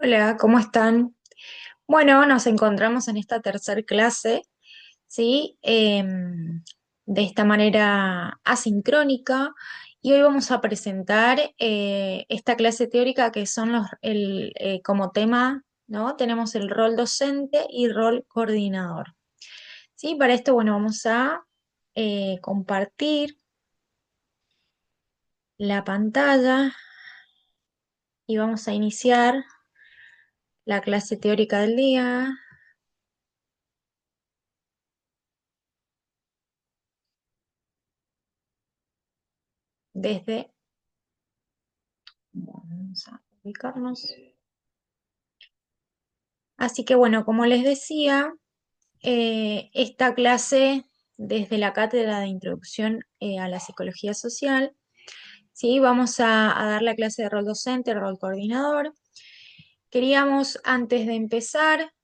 Hola, ¿cómo están? Bueno, nos encontramos en esta tercer clase, ¿sí? De esta manera asincrónica y hoy vamos a presentar esta clase teórica que son como tema, ¿no? Tenemos el rol docente y rol coordinador, ¿sí? Para esto, bueno, vamos a compartir la pantalla y vamos a iniciar la clase teórica del día desde... Vamos a ubicarnos. Así que bueno, como les decía, esta clase desde la cátedra de Introducción a la Psicología Social, ¿sí? Vamos a dar la clase de rol docente, rol coordinador. Queríamos, antes de empezar,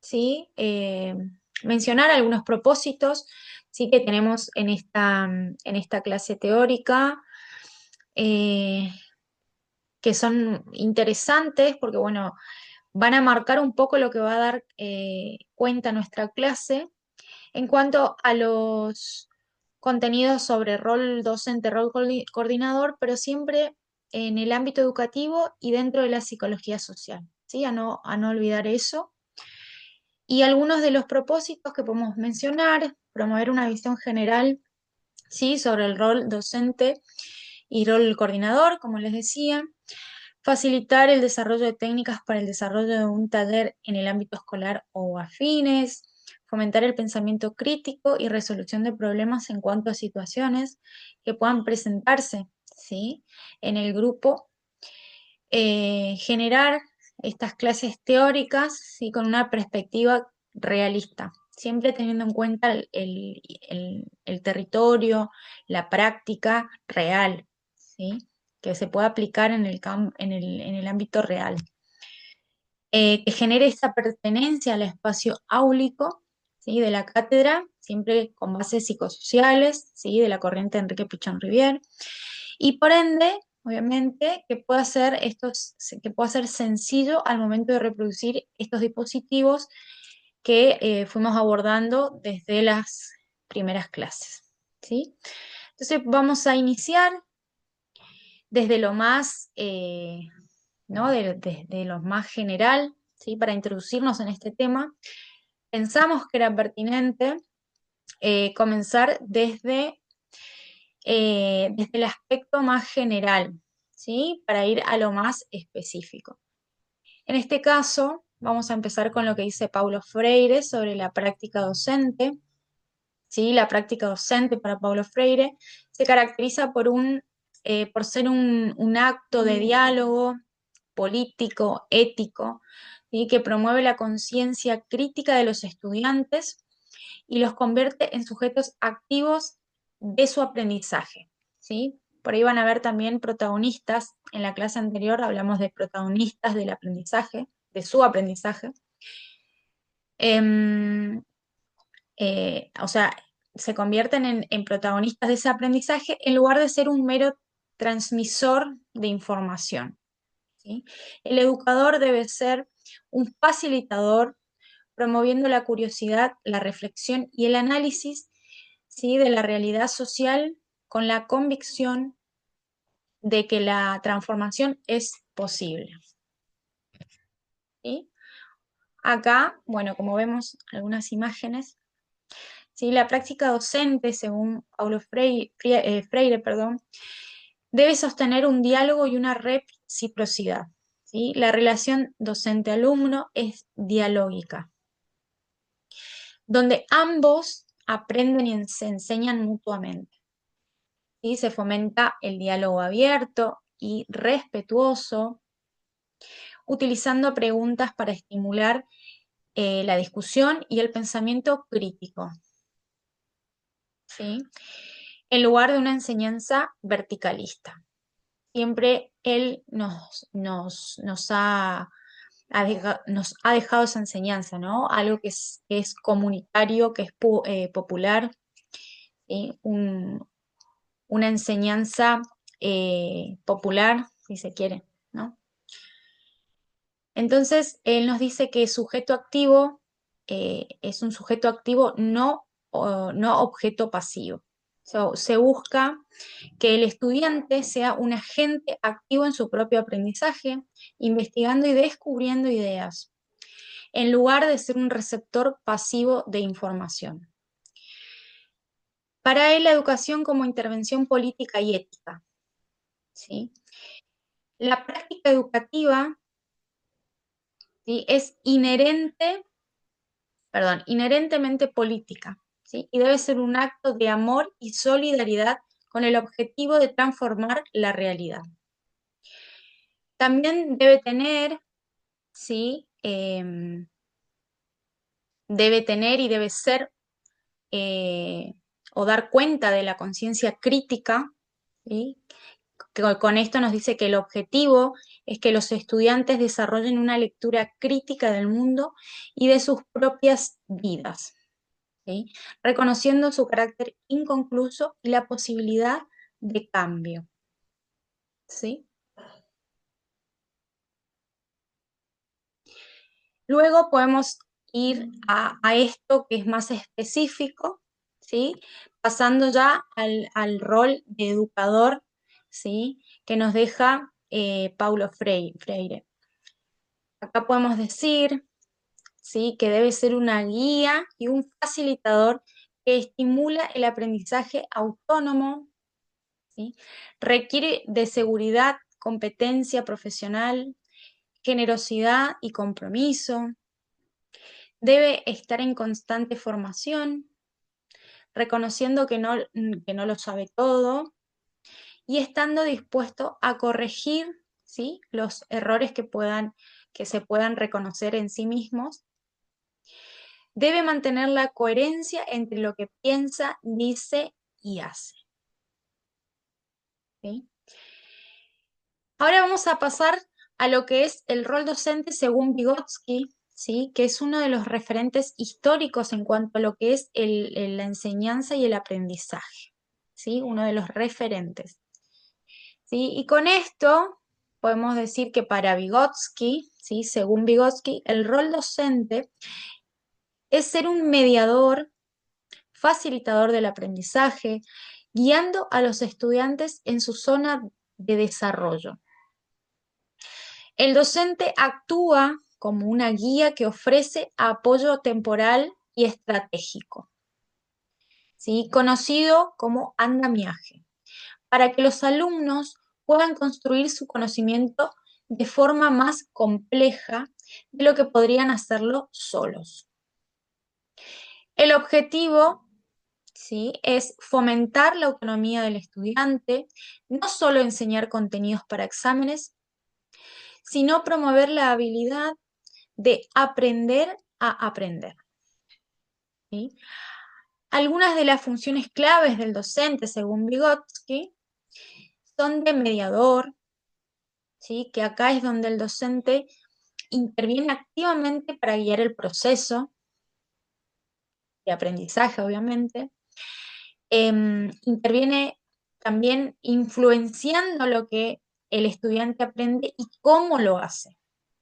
¿sí? Mencionar algunos propósitos, ¿sí? Que tenemos en esta clase teórica, eh, que son interesantes porque, bueno, van a marcar un poco lo que va a dar cuenta nuestra clase en cuanto a los contenidos sobre rol docente, coordinador, pero siempre en el ámbito educativo y dentro de la psicología social, ¿sí? A no olvidar eso. Y algunos de los propósitos que podemos mencionar: promover una visión general, ¿sí? Sobre el rol docente y rol coordinador, como les decía. Facilitar el desarrollo de técnicas para el desarrollo de un taller en el ámbito escolar o afines. Fomentar el pensamiento crítico y resolución de problemas en cuanto a situaciones que puedan presentarse, ¿sí? En el grupo. Generar estas clases teóricas, ¿sí? Con una perspectiva realista, siempre teniendo en cuenta el territorio, la práctica real, ¿sí? Que se pueda aplicar en el ámbito real. Que genere esa pertenencia al espacio áulico, ¿sí? De la cátedra, siempre con bases psicosociales, ¿sí? De la corriente de Enrique Pichon Rivière, y por ende, obviamente, que pueda ser sencillo al momento de reproducir estos dispositivos que fuimos abordando desde las primeras clases, ¿sí? Entonces vamos a iniciar desde lo más, ¿no? Desde lo más general, ¿sí? Para introducirnos en este tema. Pensamos que era pertinente comenzar desde el aspecto más general, ¿sí? Para ir a lo más específico. En este caso, vamos a empezar con lo que dice Paulo Freire sobre la práctica docente, ¿sí? La práctica docente para Paulo Freire se caracteriza por ser un acto de diálogo político, ético, ¿sí? Que promueve la conciencia crítica de los estudiantes y los convierte en sujetos activos de su aprendizaje, ¿sí? Por ahí van a ver también protagonistas. En la clase anterior hablamos de protagonistas del aprendizaje, de su aprendizaje. Em, o sea, se convierten en protagonistas de ese aprendizaje en lugar de ser un mero transmisor de información, ¿sí? El educador debe ser un facilitador, promoviendo la curiosidad, la reflexión y el análisis, ¿sí? De la realidad social, con la convicción de que la transformación es posible, ¿sí? Acá, bueno, como vemos algunas imágenes, ¿sí? La práctica docente, según Paulo Freire, perdón, debe sostener un diálogo y una reciprocidad, ¿sí? La relación docente-alumno es dialógica, donde ambos aprenden y se enseñan mutuamente, ¿sí? Se fomenta el diálogo abierto y respetuoso, utilizando preguntas para estimular la discusión y el pensamiento crítico, ¿sí? En lugar de una enseñanza verticalista. Siempre él nos ha dejado esa enseñanza, ¿no? Algo que es comunitario, que es popular, ¿sí? Una enseñanza popular, si se quiere, ¿no? Entonces, él nos dice que sujeto activo es un sujeto activo no objeto pasivo. Se busca que el estudiante sea un agente activo en su propio aprendizaje, investigando y descubriendo ideas, en lugar de ser un receptor pasivo de información. Para él, la educación como intervención política y ética. ¿Sí? La práctica educativa, ¿sí?, es inherentemente política, ¿sí? Y debe ser un acto de amor y solidaridad con el objetivo de transformar la realidad. También debe tener, ¿sí?, debe tener y debe ser eh, o dar cuenta de la conciencia crítica, ¿sí? Con esto nos dice que el objetivo es que los estudiantes desarrollen una lectura crítica del mundo y de sus propias vidas, ¿sí?, reconociendo su carácter inconcluso y la posibilidad de cambio. ¿Sí? Luego podemos ir a esto que es más específico, ¿sí?, pasando ya al rol de educador, ¿sí?, que nos deja Paulo Freire. Acá podemos decir, ¿sí?, que debe ser una guía y un facilitador que estimula el aprendizaje autónomo, ¿sí?, requiere de seguridad, competencia profesional, generosidad y compromiso, debe estar en constante formación, reconociendo que no lo sabe todo y estando dispuesto a corregir, ¿sí?, los errores que se puedan reconocer en sí mismos. Debe mantener la coherencia entre lo que piensa, dice y hace. ¿Sí? Ahora vamos a pasar a lo que es el rol docente según Vygotsky, ¿sí?, que es uno de los referentes históricos en cuanto a lo que es la enseñanza y el aprendizaje, ¿sí?, uno de los referentes. ¿Sí? Y con esto podemos decir que para Vygotsky, ¿sí?, según Vygotsky, el rol docente es ser un mediador, facilitador del aprendizaje, guiando a los estudiantes en su zona de desarrollo. El docente actúa como una guía que ofrece apoyo temporal y estratégico, ¿sí?, conocido como andamiaje, para que los alumnos puedan construir su conocimiento de forma más compleja de lo que podrían hacerlo solos. El objetivo, ¿sí?, es fomentar la autonomía del estudiante, no solo enseñar contenidos para exámenes, sino promover la habilidad de aprender a aprender. ¿Sí? Algunas de las funciones claves del docente, según Vygotsky, son de mediador, ¿sí?, que acá es donde el docente interviene activamente para guiar el proceso de aprendizaje, obviamente. Interviene también influenciando lo que el estudiante aprende y cómo lo hace,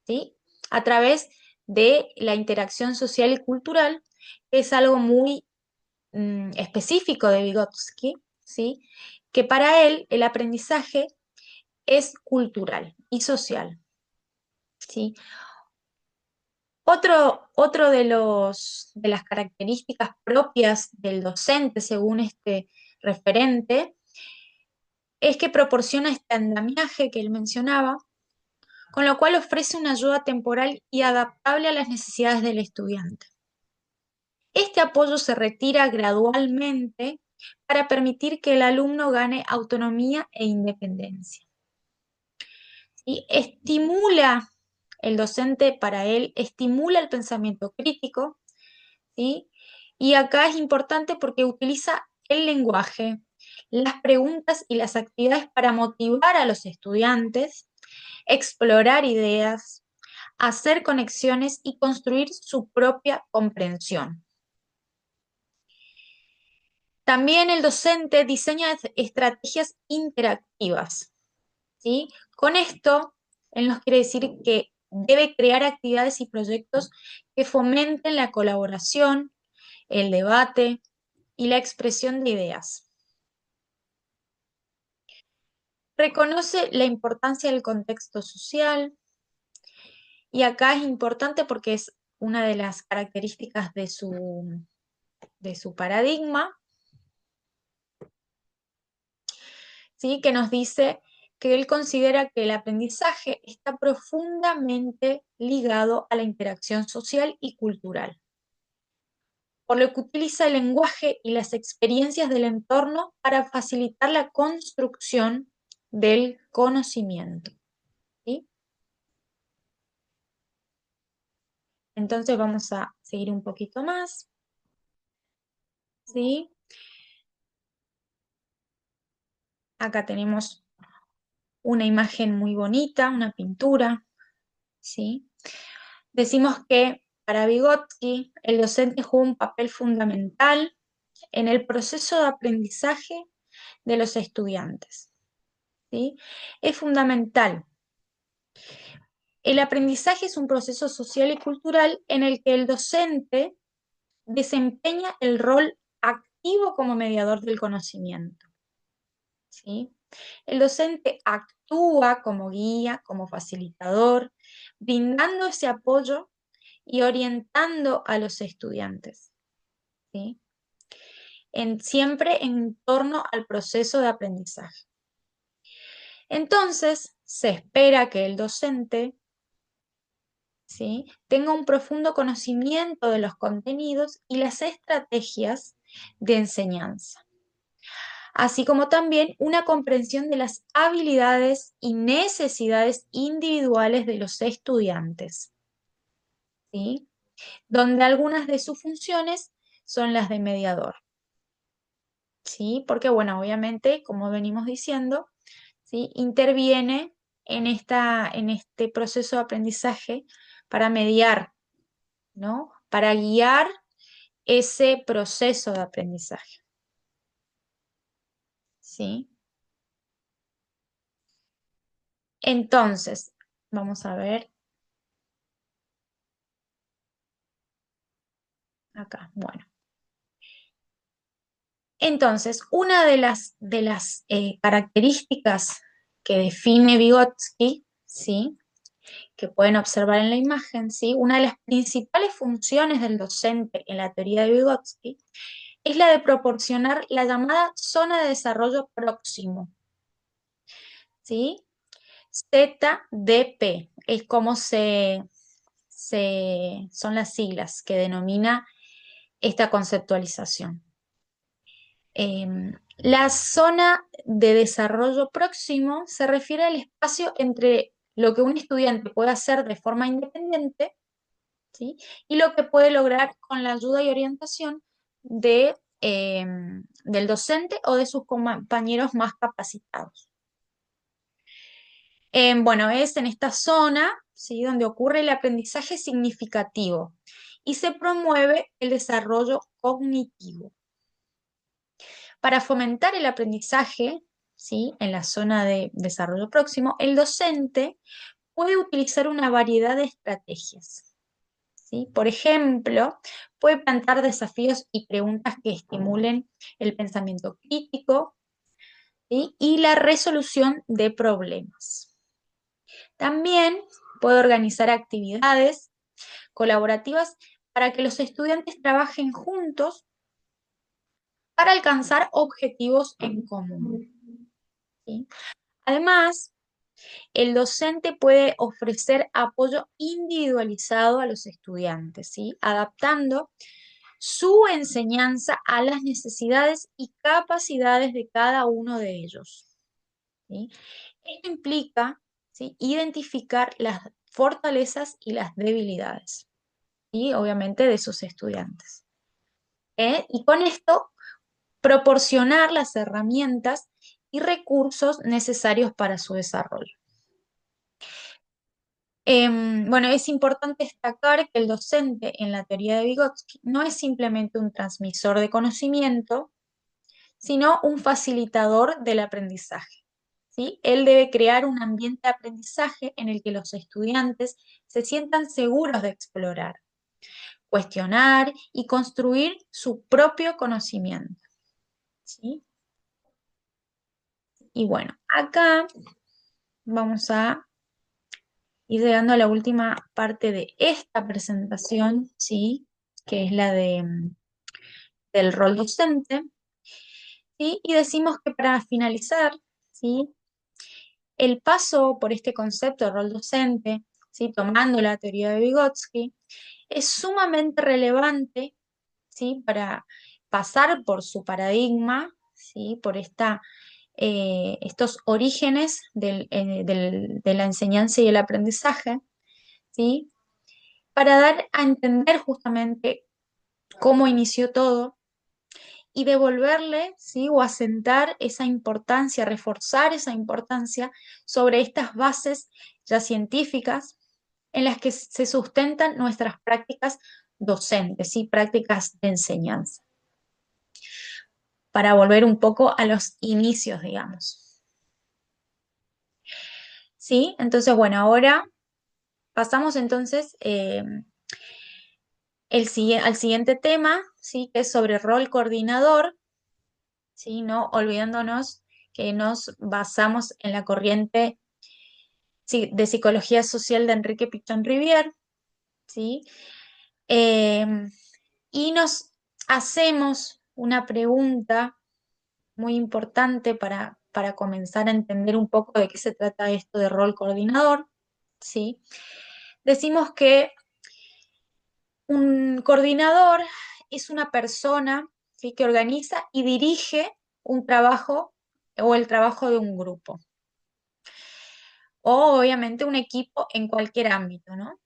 ¿sí?, a través de la interacción social y cultural, que es algo muy específico de Vygotsky, ¿sí?, que para él el aprendizaje es cultural y social, ¿sí? Otro de las características propias del docente, según este referente, es que proporciona este andamiaje que él mencionaba, con lo cual ofrece una ayuda temporal y adaptable a las necesidades del estudiante. Este apoyo se retira gradualmente para permitir que el alumno gane autonomía e independencia. Y el docente para él estimula el pensamiento crítico, ¿sí? Y acá es importante porque utiliza el lenguaje, las preguntas y las actividades para motivar a los estudiantes, explorar ideas, hacer conexiones y construir su propia comprensión. También el docente diseña estrategias interactivas, ¿sí? Con esto, él nos quiere decir que debe crear actividades y proyectos que fomenten la colaboración, el debate y la expresión de ideas. Reconoce la importancia del contexto social, y acá es importante porque es una de las características de su paradigma, ¿sí? Que nos dice que él considera que el aprendizaje está profundamente ligado a la interacción social y cultural, por lo que utiliza el lenguaje y las experiencias del entorno para facilitar la construcción del conocimiento, ¿sí? Entonces vamos a seguir un poquito más, ¿sí? Acá tenemos una imagen muy bonita, una pintura, ¿sí? Decimos que para Vygotsky el docente juega un papel fundamental en el proceso de aprendizaje de los estudiantes, ¿sí? Es fundamental. El aprendizaje es un proceso social y cultural en el que el docente desempeña el rol activo como mediador del conocimiento, ¿sí? El docente actúa como guía, como facilitador, brindando ese apoyo y orientando a los estudiantes, ¿sí? Siempre en torno al proceso de aprendizaje. Entonces, se espera que el docente, ¿sí?, tenga un profundo conocimiento de los contenidos y las estrategias de enseñanza, así como también una comprensión de las habilidades y necesidades individuales de los estudiantes, ¿sí?, donde algunas de sus funciones son las de mediador, ¿sí? Porque, bueno, obviamente, como venimos diciendo, ¿sí?, interviene en este proceso de aprendizaje para mediar, ¿no? Para guiar ese proceso de aprendizaje, ¿sí? Entonces, vamos a ver acá, bueno. Entonces, una de las características que define Vygotsky, ¿sí?, que pueden observar en la imagen, ¿sí?, una de las principales funciones del docente en la teoría de Vygotsky es la de proporcionar la llamada zona de desarrollo próximo, ¿sí? ZDP, es como son las siglas que denomina esta conceptualización. La zona de desarrollo próximo se refiere al espacio entre lo que un estudiante puede hacer de forma independiente, ¿sí?, y lo que puede lograr con la ayuda y orientación del docente o de sus compañeros más capacitados. Bueno, es en esta zona, ¿sí?, donde ocurre el aprendizaje significativo y se promueve el desarrollo cognitivo. Para fomentar el aprendizaje, ¿sí?, en la zona de desarrollo próximo, el docente puede utilizar una variedad de estrategias, ¿sí? Por ejemplo, puede plantear desafíos y preguntas que estimulen el pensamiento crítico, ¿sí?, y la resolución de problemas. También puede organizar actividades colaborativas para que los estudiantes trabajen juntos para alcanzar objetivos en común, ¿sí? Además, el docente puede ofrecer apoyo individualizado a los estudiantes, ¿sí?, adaptando su enseñanza a las necesidades y capacidades de cada uno de ellos, ¿sí? Esto implica, ¿sí?, identificar las fortalezas y las debilidades, y obviamente de sus estudiantes. Y con esto proporcionar las herramientas y recursos necesarios para su desarrollo. Bueno, es importante destacar que el docente en la teoría de Vygotsky no es simplemente un transmisor de conocimiento, sino un facilitador del aprendizaje, ¿sí? Él debe crear un ambiente de aprendizaje en el que los estudiantes se sientan seguros de explorar, cuestionar y construir su propio conocimiento, ¿sí? Y bueno, acá vamos a ir llegando a la última parte de esta presentación, ¿sí? Que es la del rol docente, ¿sí? Y decimos que para finalizar, ¿sí? El paso por este concepto de rol docente, ¿sí? Tomando la teoría de Vygotsky, es sumamente relevante, ¿sí? Para pasar por su paradigma, ¿sí? Por estos orígenes de la enseñanza y el aprendizaje, ¿sí? Para dar a entender justamente cómo inició todo y devolverle, ¿sí? O asentar esa importancia, reforzar esa importancia sobre estas bases ya científicas en las que se sustentan nuestras prácticas docentes, ¿sí? Prácticas de enseñanza, para volver un poco a los inicios, digamos. ¿Sí? Entonces, bueno, ahora pasamos entonces al siguiente tema, ¿sí? Que es sobre rol coordinador, ¿sí? No olvidándonos que nos basamos en la corriente, sí, de psicología social de Enrique Pichon Rivière, ¿sí? Eh, y nos hacemos una pregunta muy importante para comenzar a entender un poco de qué se trata esto de rol coordinador, ¿sí? Decimos que un coordinador es una persona, ¿sí? Que organiza y dirige un trabajo o el trabajo de un grupo, o obviamente un equipo en cualquier ámbito, ¿no?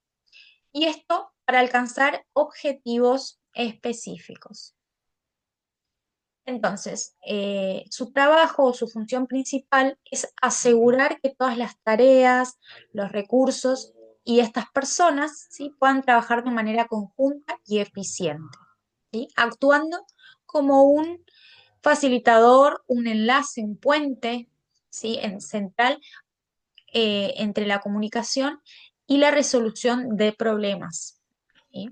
Y esto para alcanzar objetivos específicos. Entonces, su trabajo o su función principal es asegurar que todas las tareas, los recursos y estas personas, ¿sí? Puedan trabajar de manera conjunta y eficiente, ¿sí? Actuando como un facilitador, un enlace, un puente, ¿sí? Central entre la comunicación y la resolución de problemas, ¿sí?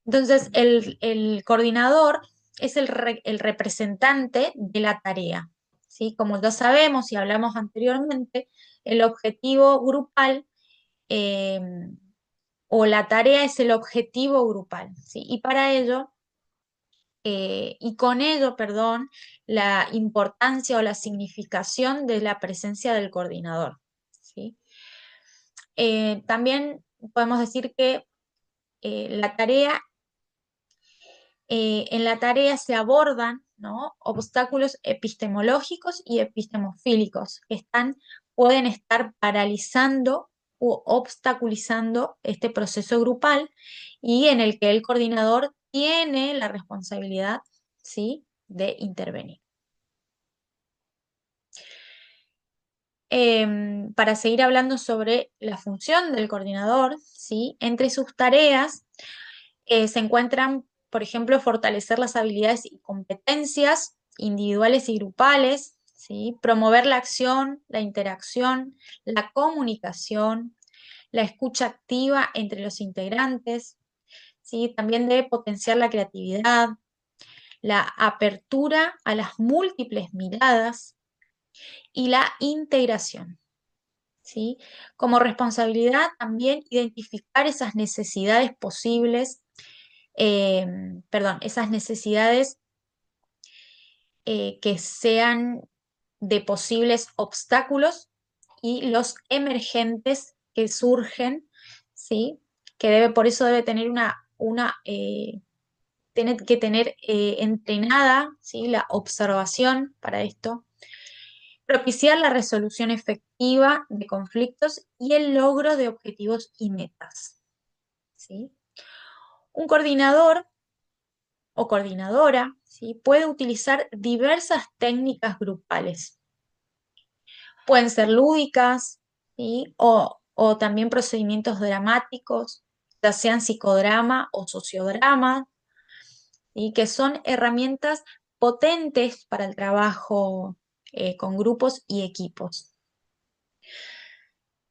Entonces, el coordinador es el representante de la tarea, ¿sí? Como ya sabemos y hablamos anteriormente, el objetivo grupal eh, o la tarea es el objetivo grupal, ¿sí? Y para ello, y con ello, perdón, la importancia o la significación de la presencia del coordinador, ¿sí? También podemos decir que la tarea en la tarea se abordan, ¿no? Obstáculos epistemológicos y epistemofílicos que pueden estar paralizando o obstaculizando este proceso grupal y en el que el coordinador tiene la responsabilidad, ¿sí? De intervenir. Para seguir hablando sobre la función del coordinador, ¿sí? Entre sus tareas se encuentran, por ejemplo, fortalecer las habilidades y competencias individuales y grupales, ¿sí? Promover la acción, la interacción, la comunicación, la escucha activa entre los integrantes, ¿sí? También debe potenciar la creatividad, la apertura a las múltiples miradas y la integración, ¿sí? Como responsabilidad también identificar esas necesidades posibles, perdón, esas necesidades que sean de posibles obstáculos y los emergentes que surgen, ¿sí? Por eso debe tener tiene que tener entrenada, ¿sí? La observación para esto, propiciar la resolución efectiva de conflictos y el logro de objetivos y metas, ¿sí? Un coordinador o coordinadora, ¿sí? Puede utilizar diversas técnicas grupales. Pueden ser lúdicas, ¿sí? O también procedimientos dramáticos, ya sean psicodrama o sociodrama, ¿sí? Que son herramientas potentes para el trabajo con grupos y equipos.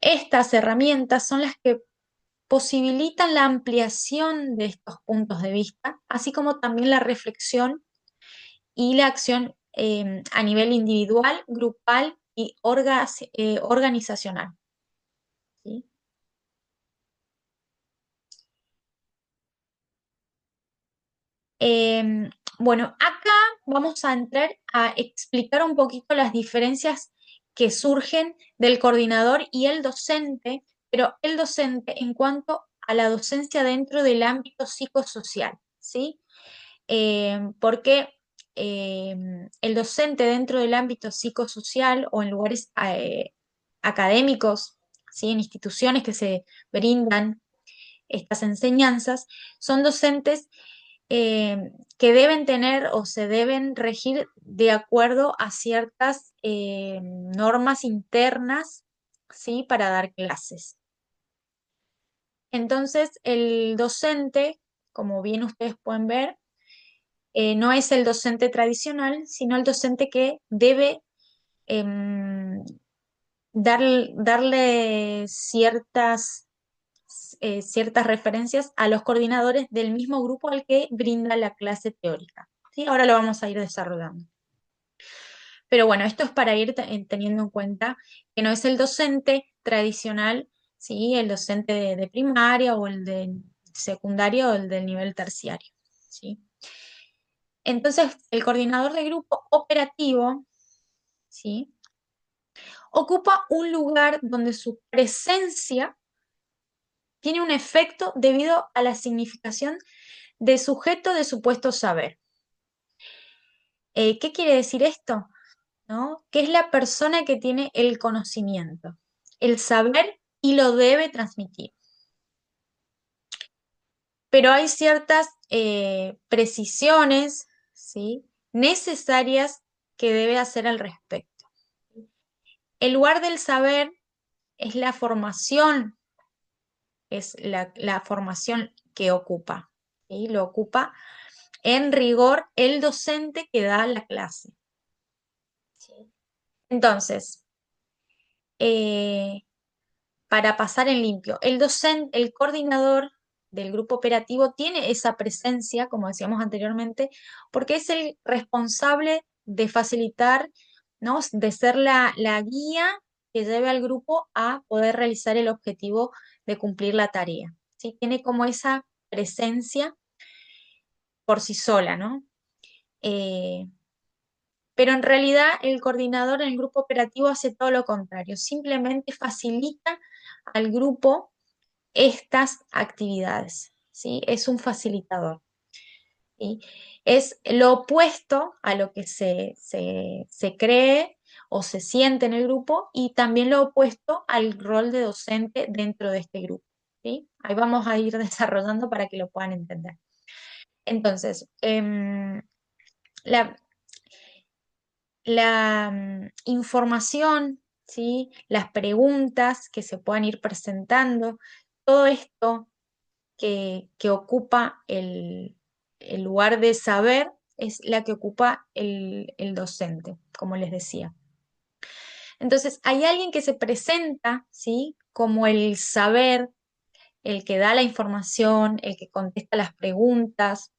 Estas herramientas son las que posibilitan la ampliación de estos puntos de vista, así como también la reflexión y la acción a nivel individual, grupal y organizacional. ¿Sí? Em, bueno, acá vamos a entrar a explicar un poquito las diferencias que surgen del coordinador y el docente, pero el docente en cuanto a la docencia dentro del ámbito psicosocial, ¿sí? Porque el docente dentro del ámbito psicosocial o en lugares académicos, ¿sí? En instituciones que se brindan estas enseñanzas, son docentes que deben tener o se deben regir de acuerdo a ciertas normas internas, ¿sí? Para dar clases. Entonces, el docente, como bien ustedes pueden ver, no es el docente tradicional, sino el docente que debe em, darle ciertas referencias a los coordinadores del mismo grupo al que brinda la clase teórica. ¿Sí? Ahora lo vamos a ir desarrollando. Pero bueno, esto es para ir teniendo en cuenta que no es el docente tradicional, ¿sí? El docente de primaria o el de secundario o el del nivel terciario. ¿Sí? Entonces, el coordinador de grupo operativo, ¿sí? Ocupa un lugar donde su presencia tiene un efecto debido a la significación de sujeto de supuesto saber. ¿Qué quiere decir esto? ¿No? Que es la persona que tiene el conocimiento, el saber y lo debe transmitir. Pero hay ciertas precisiones, ¿sí? Necesarias que debe hacer al respecto. El lugar del saber es la formación, es la formación que ocupa, ¿sí? Lo ocupa en rigor el docente que da la clase. ¿Sí? Entonces, eh, para pasar en limpio, el docente, el coordinador del grupo operativo tiene esa presencia, como decíamos anteriormente, porque es el responsable de facilitar, ¿no? De ser la guía que lleve al grupo a poder realizar el objetivo de cumplir la tarea. ¿Sí? Tiene como esa presencia por sí sola, ¿no? Eh, pero en realidad el coordinador en el grupo operativo hace todo lo contrario, simplemente facilita al grupo estas actividades, ¿sí? Es un facilitador, ¿sí? Es lo opuesto a lo que se cree o se siente en el grupo y también lo opuesto al rol de docente dentro de este grupo, ¿sí? Ahí vamos a ir desarrollando para que lo puedan entender. Entonces, la, la información, ¿sí? Las preguntas que se puedan ir presentando, todo esto que ocupa el lugar de saber es la que ocupa el docente, como les decía. Entonces, hay alguien que se presenta, ¿sí? Como el saber, el que da la información, el que contesta las preguntas,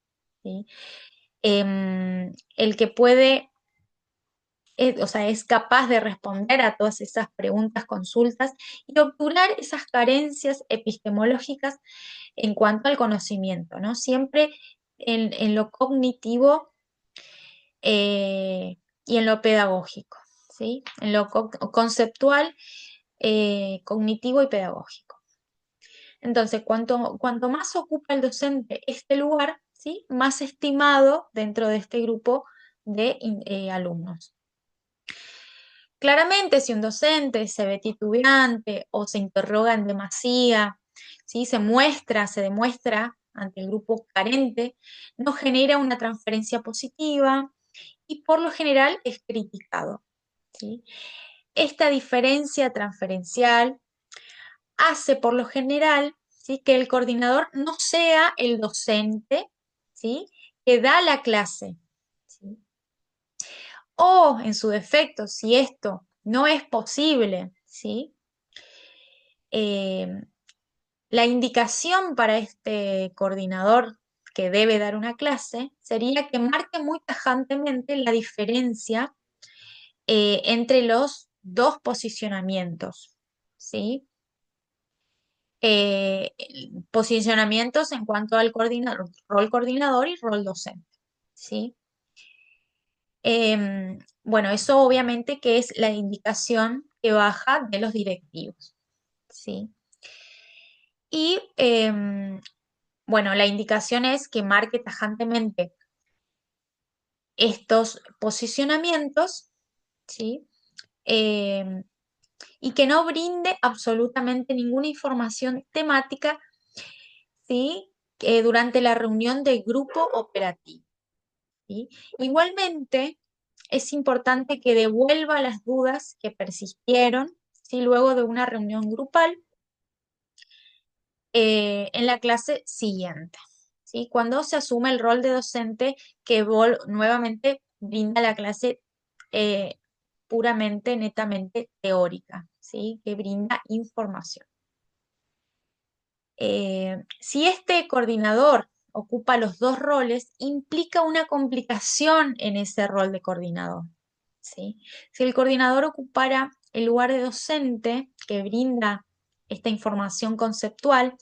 ¿sí? El que puede o sea, es capaz de responder a todas esas preguntas, consultas y obturar esas carencias epistemológicas en cuanto al conocimiento, ¿no? Siempre en lo cognitivo y en lo pedagógico, ¿sí? En lo conceptual, cognitivo y pedagógico. Entonces, cuanto más ocupa el docente este lugar, ¿sí? Más estimado dentro de este grupo de alumnos. Claramente, si un docente se ve titubeante o se interroga en demasía, ¿sí? Se demuestra ante el grupo carente, no genera una transferencia positiva y por lo general es criticado, ¿sí? Esta diferencia transferencial hace por lo general, ¿sí? Que el coordinador no sea el docente, ¿sí? Que da la clase, ¿sí? o en su defecto, si esto no es posible, ¿sí? Eh, la indicación para este coordinador que debe dar una clase sería que marque muy tajantemente la diferencia entre los dos posicionamientos, ¿sí? Posicionamientos en cuanto al coordinador, rol coordinador y rol docente, ¿sí? Bueno, eso obviamente que es la indicación que baja de los directivos, ¿sí? Y bueno, la indicación es que marque tajantemente estos posicionamientos, ¿sí? Em, y que no brinde absolutamente ninguna información temática, ¿sí? Durante la reunión del grupo operativo, ¿sí? Igualmente, es importante que devuelva las dudas que persistieron, ¿sí? Luego de una reunión grupal en la clase siguiente, ¿sí? Cuando se asume el rol de docente que nuevamente brinda la clase eh, puramente, netamente teórica, ¿sí? Que brinda información. Si este coordinador ocupa los dos roles, implica una complicación en ese rol de coordinador, ¿sí? Si el coordinador ocupara el lugar de docente que brinda esta información conceptual,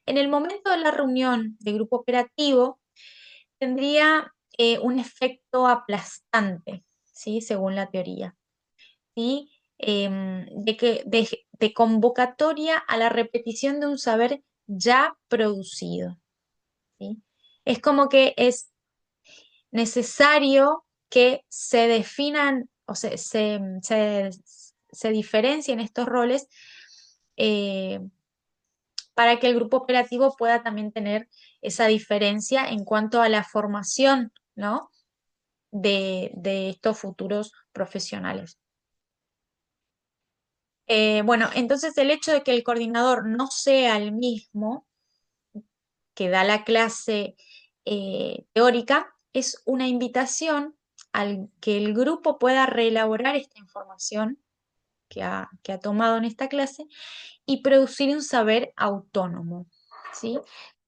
en el momento de la reunión de grupo operativo tendría un efecto aplastante, ¿sí? Según la teoría, ¿sí? De convocatoria a la repetición de un saber ya producido, ¿sí? Es como que es necesario que se definan o se diferencien estos roles eh, para que el grupo operativo pueda también tener esa diferencia en cuanto a la formación, ¿no? de estos futuros profesionales. Bueno, entonces el hecho de que el coordinador no sea el mismo que da la clase teórica es una invitación al que el grupo pueda reelaborar esta información que ha tomado en esta clase y producir un saber autónomo, ¿sí?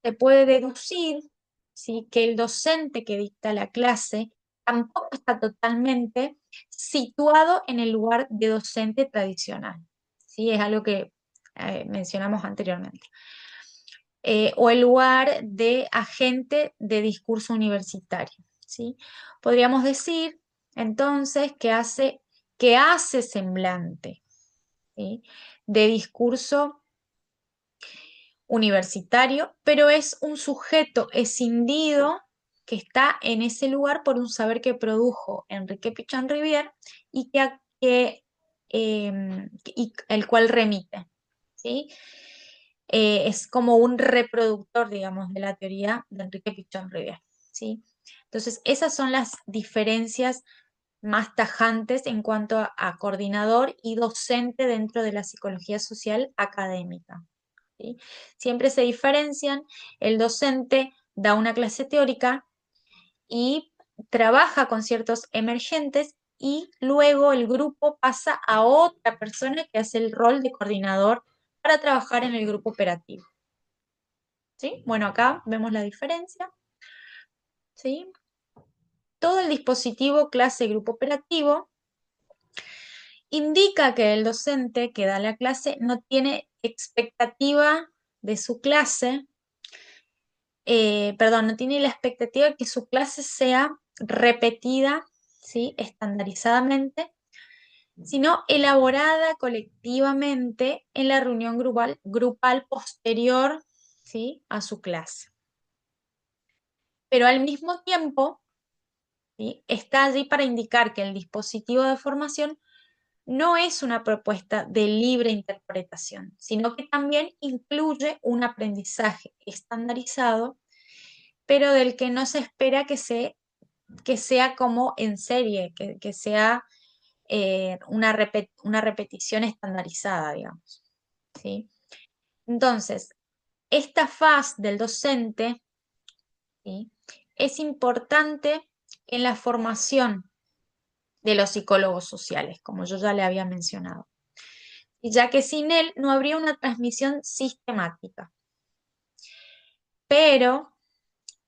Se puede deducir, ¿sí?, que el docente que dicta la clase tampoco está totalmente situado en el lugar de docente tradicional, ¿sí? Es algo que mencionamos anteriormente. O el lugar de agente de discurso universitario, ¿sí? Podríamos decir entonces que hace semblante, ¿sí?, de discurso universitario, pero es un sujeto escindido que está en ese lugar por un saber que produjo Enrique Pichon Rivière y y el cual remite, ¿sí? Es como un reproductor, digamos, de la teoría de Enrique Pichon Rivière, ¿sí? Entonces, esas son las diferencias más tajantes en cuanto a coordinador y docente dentro de la psicología social académica, ¿sí? Siempre se diferencian, el docente da una clase teórica y trabaja con ciertos emergentes y luego el grupo pasa a otra persona que hace el rol de coordinador para trabajar en el grupo operativo, ¿sí? Bueno, acá vemos la diferencia, ¿sí? Todo el dispositivo clase grupo operativo indica que el docente que da la clase no tiene expectativa de su clase, perdón, no tiene la expectativa de que su clase sea repetida, ¿sí?, estandarizadamente, sino elaborada colectivamente en la reunión grupal posterior, ¿sí?, a su clase. Pero al mismo tiempo, ¿sí?, está allí para indicar que el dispositivo de formación no es una propuesta de libre interpretación, sino que también incluye un aprendizaje estandarizado, pero del que no se espera que sea como en serie, que sea una repetición estandarizada, digamos, ¿sí? Entonces, esta faz del docente, ¿sí?, es importante en la formación, de los psicólogos sociales, como yo ya le había mencionado, y ya que sin él no habría una transmisión sistemática, pero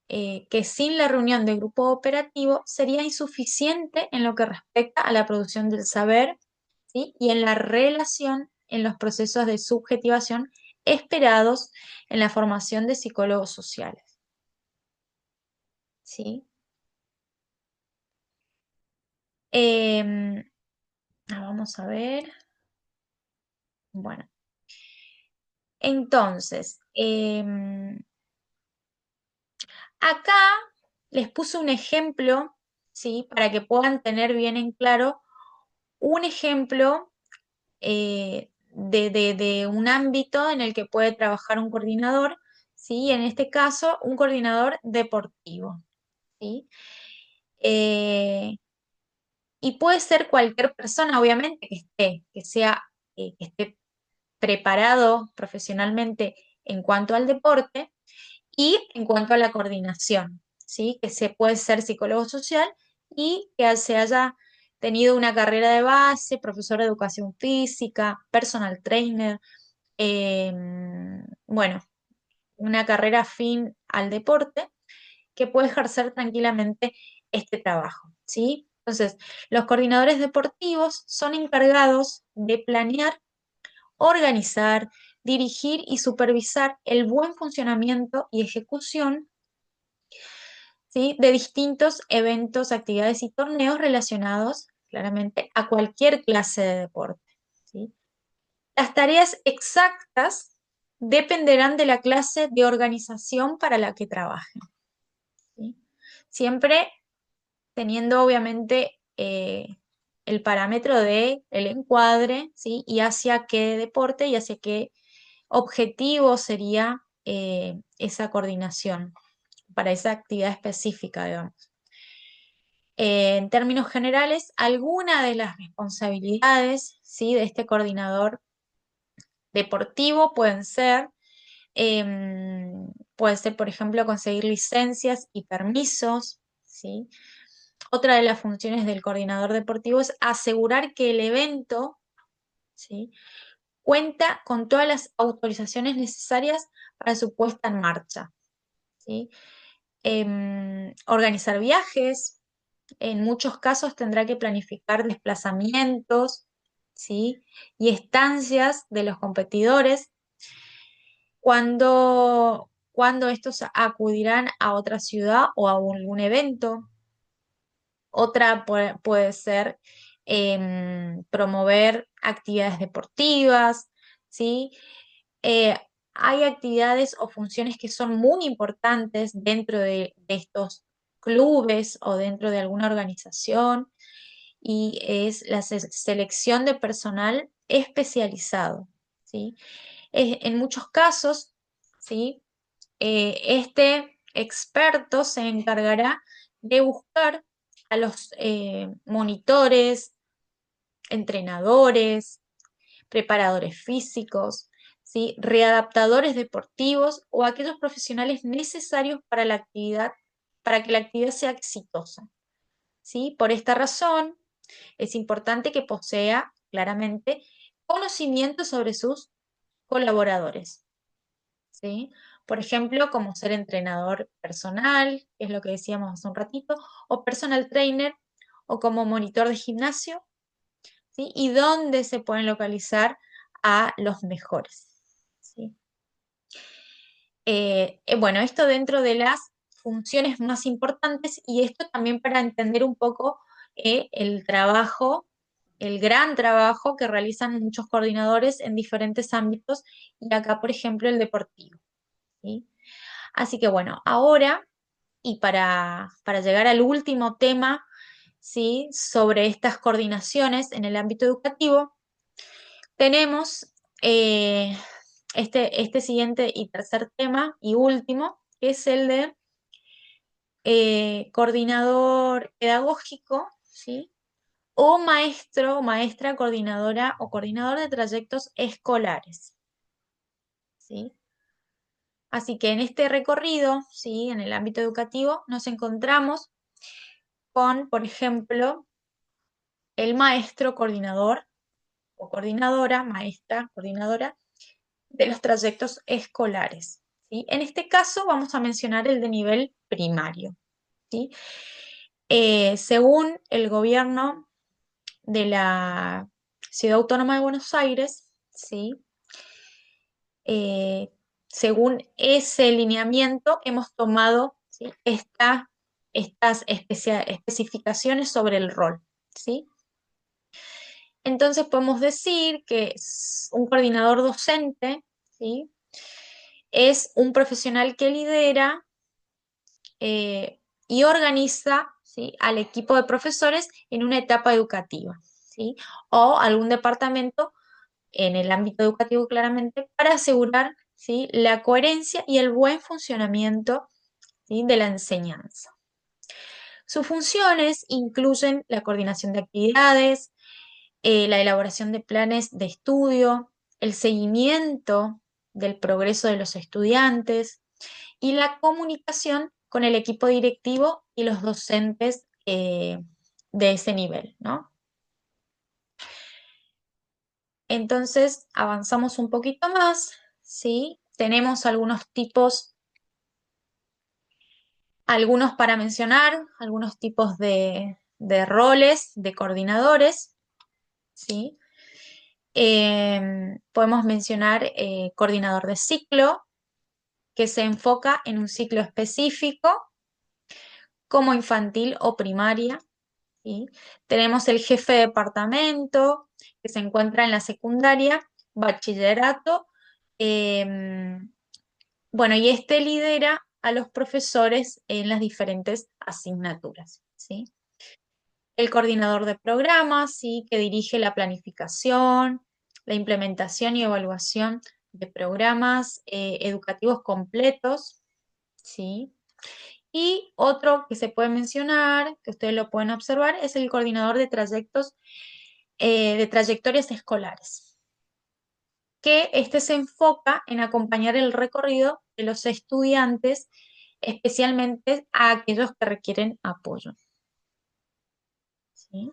que sin la reunión del grupo operativo sería insuficiente en lo que respecta a la producción del saber, ¿sí? Y en la relación en los procesos de subjetivación esperados en la formación de psicólogos sociales, ¿sí? Em, vamos a ver. Bueno, entonces, acá les puse un ejemplo, ¿sí? Para que puedan tener bien en claro un ejemplo de un ámbito en el que puede trabajar un coordinador, ¿sí? En este caso, un coordinador deportivo, ¿sí? Eh, y puede ser cualquier persona, obviamente, que esté preparado profesionalmente en cuanto al deporte y en cuanto a la coordinación, ¿sí? Que se puede ser psicólogo social y que se haya tenido una carrera de base, profesor de educación física, personal trainer, bueno, una carrera afín al deporte que puede ejercer tranquilamente este trabajo, ¿sí? Entonces, los coordinadores deportivos son encargados de planear, organizar, dirigir y supervisar el buen funcionamiento y ejecución, ¿sí? De distintos eventos, actividades y torneos relacionados claramente a cualquier clase de deporte, ¿sí? Las tareas exactas dependerán de la clase de organización para la que trabajen, ¿sí? Siempre teniendo obviamente el parámetro de el encuadre, ¿sí? Y hacia qué deporte y hacia qué objetivo sería esa coordinación para esa actividad específica, digamos. En términos generales, algunas de las responsabilidades, ¿sí? De este coordinador deportivo puede ser, por ejemplo, conseguir licencias y permisos, ¿sí? Otra de las funciones del coordinador deportivo es asegurar que el evento, ¿sí? Cuenta con todas las autorizaciones necesarias para su puesta en marcha, ¿sí? Organizar viajes, en muchos casos tendrá que planificar desplazamientos, ¿sí? Y estancias de los competidores cuando estos acudirán a otra ciudad o a algún evento. Otra puede ser promover actividades deportivas, ¿sí? Eh, Hay actividades o funciones que son muy importantes dentro de estos clubes o dentro de alguna organización y es la selección de personal especializado, ¿sí? En muchos casos, ¿sí? Este experto se encargará de buscar a los monitores, entrenadores, preparadores físicos, ¿sí? Readaptadores deportivos o aquellos profesionales necesarios para la actividad, para que la actividad sea exitosa, ¿sí? Por esta razón, es importante que posea claramente conocimiento sobre sus colaboradores, ¿sí? Por ejemplo, como ser entrenador personal, que es lo que decíamos hace un ratito, o personal trainer, o como monitor de gimnasio, ¿sí? Y dónde se pueden localizar a los mejores, ¿sí? Bueno, esto dentro de las funciones más importantes y esto también para entender un poco el trabajo, el gran trabajo que realizan muchos coordinadores en diferentes ámbitos y acá, por ejemplo, el deportivo, ¿sí? Así que bueno, ahora y para llegar al último tema, ¿sí? Sobre estas coordinaciones en el ámbito educativo, tenemos este siguiente y tercer tema y último, que es el de coordinador pedagógico, ¿sí? O maestro, maestra coordinadora o coordinador de trayectos escolares, ¿sí? Así que en este recorrido, ¿sí? En el ámbito educativo, nos encontramos con, por ejemplo, el maestro coordinador o coordinadora, maestra coordinadora de los trayectos escolares. ¿Sí? En este caso vamos a mencionar el de nivel primario. ¿Sí? Según el gobierno de la Ciudad Autónoma de Buenos Aires, ¿sí? Eh, según ese lineamiento hemos tomado, ¿sí? Estas especificaciones sobre el rol. ¿Sí? Entonces podemos decir que un coordinador docente, ¿sí? Es un profesional que lidera y organiza, ¿sí? al equipo de profesores en una etapa educativa, ¿sí? O algún departamento en el ámbito educativo claramente para asegurar, ¿sí? la coherencia y el buen funcionamiento, ¿sí? de la enseñanza. Sus funciones incluyen la coordinación de actividades, la elaboración de planes de estudio, el seguimiento del progreso de los estudiantes y la comunicación con el equipo directivo y los docentes de ese nivel, ¿no? Entonces, avanzamos un poquito más, ¿sí? Tenemos algunos tipos, algunos para mencionar, algunos tipos de roles, de coordinadores, ¿sí? Podemos mencionar coordinador de ciclo, que se enfoca en un ciclo específico, como infantil o primaria, ¿sí? Tenemos el jefe de departamento, que se encuentra en la secundaria, bachillerato. Bueno, y este lidera a los profesores en las diferentes asignaturas, ¿sí? El coordinador de programas, ¿sí? Que dirige la planificación, la implementación y evaluación de programas educativos completos, ¿sí? Y otro que se puede mencionar, que ustedes lo pueden observar, es el coordinador de trayectos, de trayectorias escolares, que este se enfoca en acompañar el recorrido de los estudiantes, especialmente a aquellos que requieren apoyo. ¿Sí?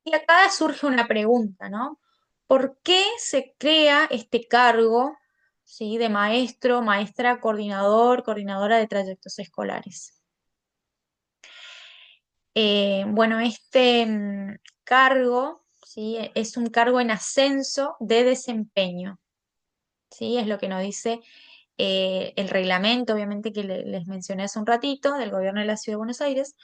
Y acá surge una pregunta, ¿no? ¿Por qué se crea este cargo, ¿sí? de maestro, maestra, coordinador, coordinadora de trayectos escolares? Bueno, este cargo, ¿sí? Es un cargo en ascenso de desempeño, ¿sí? Es lo que nos dice el reglamento, obviamente, que les mencioné hace un ratito, del gobierno de la Ciudad de Buenos Aires,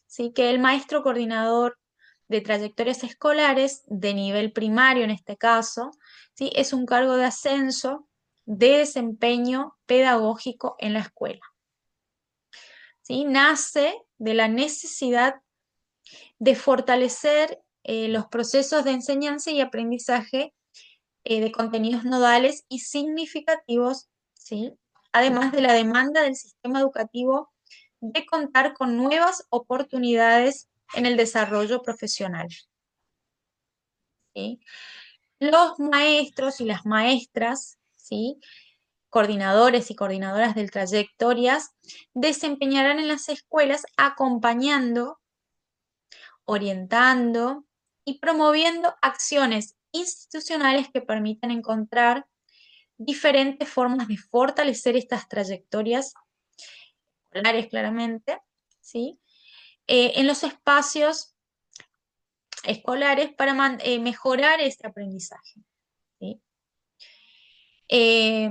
¿sí? Que el maestro coordinador de trayectorias escolares, de nivel primario en este caso, ¿sí? Es un cargo de ascenso de desempeño pedagógico en la escuela, ¿sí? Nace de la necesidad de fortalecer los procesos de enseñanza y aprendizaje de contenidos nodales y significativos, ¿sí? Además de la demanda del sistema educativo de contar con nuevas oportunidades en el desarrollo profesional, ¿sí? Los maestros y las maestras, ¿sí? Coordinadores y coordinadoras de trayectorias desempeñarán en las escuelas acompañando, orientando y promoviendo acciones institucionales que permitan encontrar diferentes formas de fortalecer estas trayectorias escolares claramente, ¿sí? En los espacios escolares para mejorar este aprendizaje, ¿sí? Eh,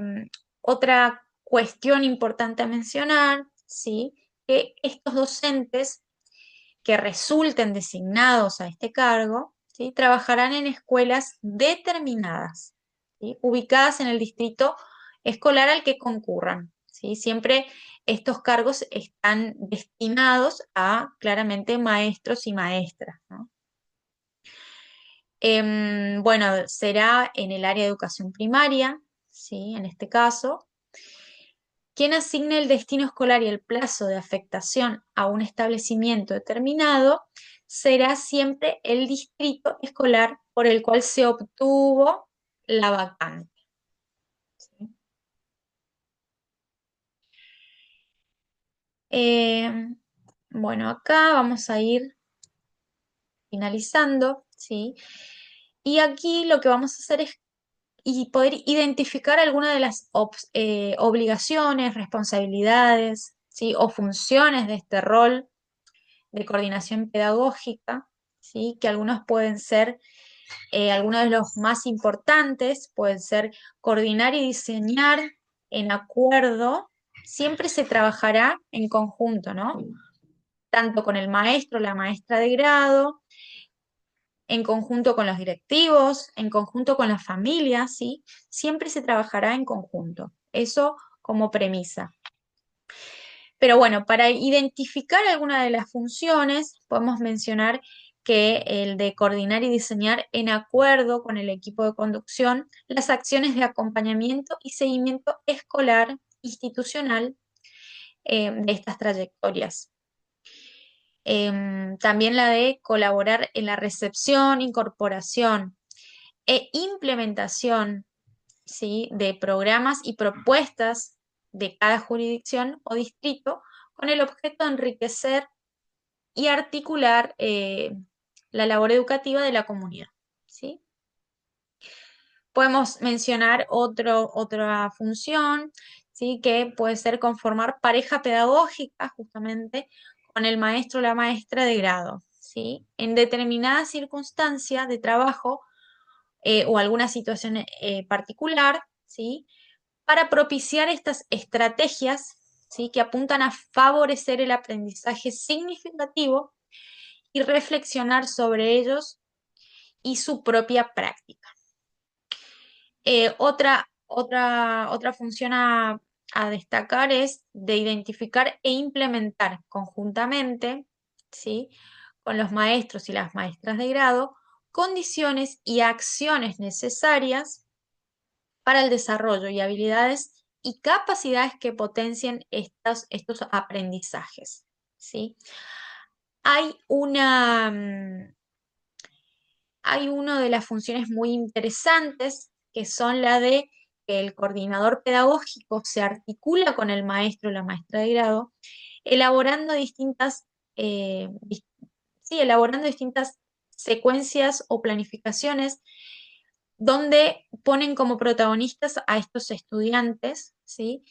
Otra cuestión importante a mencionar, ¿sí? Que estos docentes que resulten designados a este cargo, ¿sí? Trabajarán en escuelas determinadas, ¿sí? Ubicadas en el distrito escolar al que concurran, ¿sí? Siempre estos cargos están destinados a claramente maestros y maestras, ¿no? Bueno, será en el área de educación primaria, ¿sí? En este caso, quien asigne el destino escolar y el plazo de afectación a un establecimiento determinado será siempre el distrito escolar por el cual se obtuvo la vacante. ¿Sí? Eh, bueno, acá vamos a ir. finalizando, ¿sí? Y aquí lo que vamos a hacer es poder identificar algunas de las obligaciones, responsabilidades, ¿sí? O funciones de este rol de coordinación pedagógica, ¿sí? Que algunos pueden ser, algunos de los más importantes pueden ser coordinar y diseñar en acuerdo. Siempre se trabajará en conjunto, ¿no? Tanto con el maestro, la maestra de grado, en conjunto con los directivos, en conjunto con las familias, ¿sí? Siempre se trabajará en conjunto. Eso como premisa. Pero bueno, para identificar alguna de las funciones, podemos mencionar que el de coordinar y diseñar en acuerdo con el equipo de conducción las acciones de acompañamiento y seguimiento escolar institucional de estas trayectorias. También la de colaborar en la recepción, incorporación e implementación, ¿sí? De programas y propuestas de cada jurisdicción o distrito con el objeto de enriquecer y articular la labor educativa de la comunidad, ¿sí? Podemos mencionar otra función, ¿sí? Que puede ser conformar pareja pedagógica justamente con el maestro o la maestra de grado, ¿sí? En determinadas circunstancias de trabajo o alguna situación particular, ¿sí? Para propiciar estas estrategias, ¿sí? Que apuntan a favorecer el aprendizaje significativo y reflexionar sobre ellos y su propia práctica. Otra función a destacar es de identificar e implementar conjuntamente, ¿sí? Con los maestros y las maestras de grado, condiciones y acciones necesarias para el desarrollo y habilidades y capacidades que potencien estos aprendizajes, ¿sí? Hay una de las funciones muy interesantes que son la de que el coordinador pedagógico se articula con el maestro o la maestra de grado, elaborando eh, dis- elaborando distintas secuencias o planificaciones donde ponen como protagonistas a estos estudiantes, ¿sí?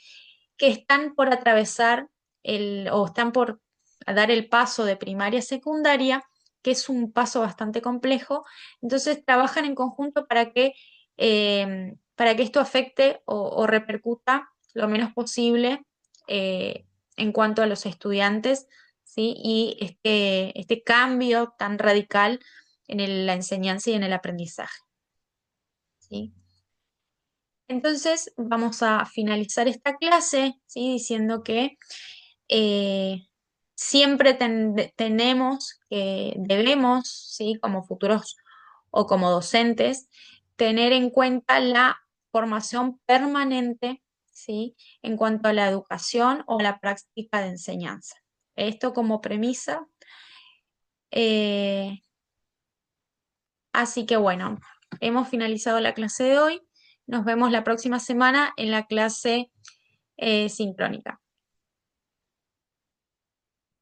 Que están por atravesar o están por dar el paso de primaria a secundaria, que es un paso bastante complejo. Entonces trabajan en conjunto para que esto afecte o repercuta lo menos posible en cuanto a los estudiantes, ¿sí? Y este cambio tan radical en la enseñanza y en el aprendizaje. ¿Sí? Entonces vamos a finalizar esta clase, ¿sí? Diciendo que eh, siempre tenemos, debemos, ¿sí? Como futuros o como docentes, tener en cuenta la formación permanente, ¿sí? En cuanto a la educación o la práctica de enseñanza. Esto como premisa. eh, Así que bueno, hemos finalizado la clase de hoy. Nos vemos la próxima semana en la clase sincrónica.